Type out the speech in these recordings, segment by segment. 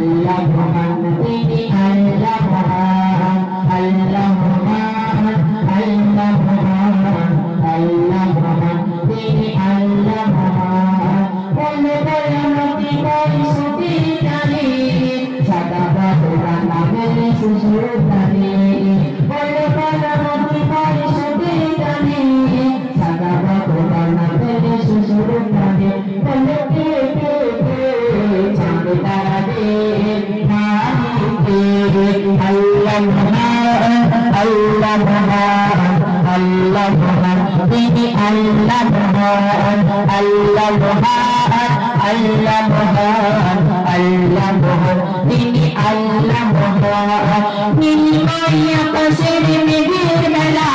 আল্লাহ মহান তিনি আল্লাহ মহান আল্লাহ মহান আল্লাহ মহান আল্লাহ মহান তিনি আল্লাহ মহান বলে বলে নদী বই সুতি জানি সাদা বাবা নামের সুসুর জানি বলে বলে নদী বই সুতি জানি সাদা বাবা নামের সুসুর জানি বলে কে কে কে চাঁদ তারা দে মালিক আল্লাহ মহান আল্লাহ মহান আল্লাহ মহান তিনি আল্লাহ মহান আল্লাহ মহান আল্লাহ মহান আল্লাহ মহান তিনি আল্লাহ মহান নীলময় আকাশের মেঘের মেলা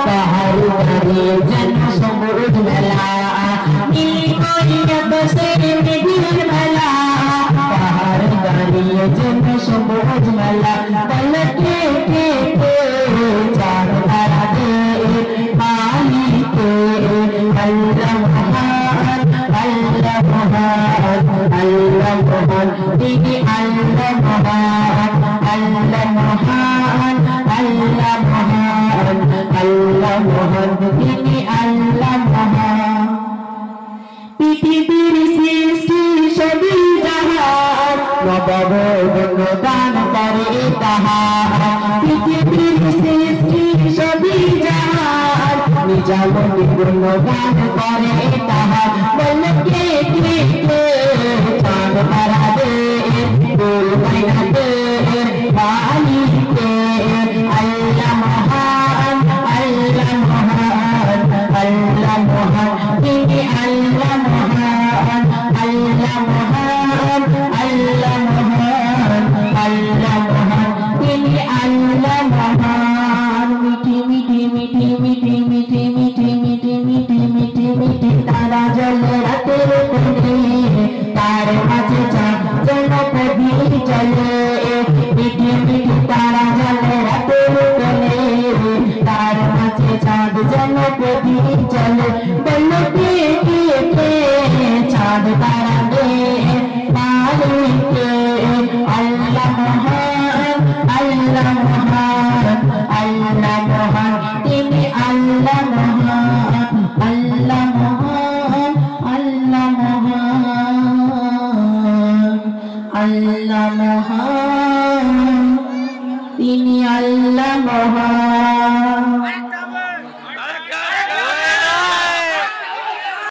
পাহাড় দাঁড়িয়ে যেন সমুদ্র মেলা নীলময় আকাশের মেঘের মেলা পাহাড় দাঁড়িয়ে যেন সমুদ্র মেলা বলে কে কে কে চাঁদ তারা দে মালিক আল্লাহ মহান আল্লাহ মহান আল্লাহ মহান তিনি আল্লাহ মহান আল্লাহ মহান আল্লাহ মহান আল্লাহ মহান তিনি আল্লাহ মহান পৃথিবীর সৃষ্টি সবই জাহান নববর্ণ দান করে তাহার পৃথিবীর সৃষ্টি সবই জাহান নিজামতি গুণ গান করে তাহার বল কে কে কে চাঁদ তারা দে ফুল বাইনা দে মালিক আল্লাহ মহান আল্লাহ মহান আল্লাহ মহান তিনি আল্লাহ মহান আল্লাহ মহান আল্লাহ মহান আল্লাহ মহান তিনি আল্লাহ মহান মিঠি মিঠি মিঠি মিঠি মিঠি মিঠি মিঠি মিঠি মিঠি মিঠি তারা জ্বলে রাতের কোণে তার মাঝে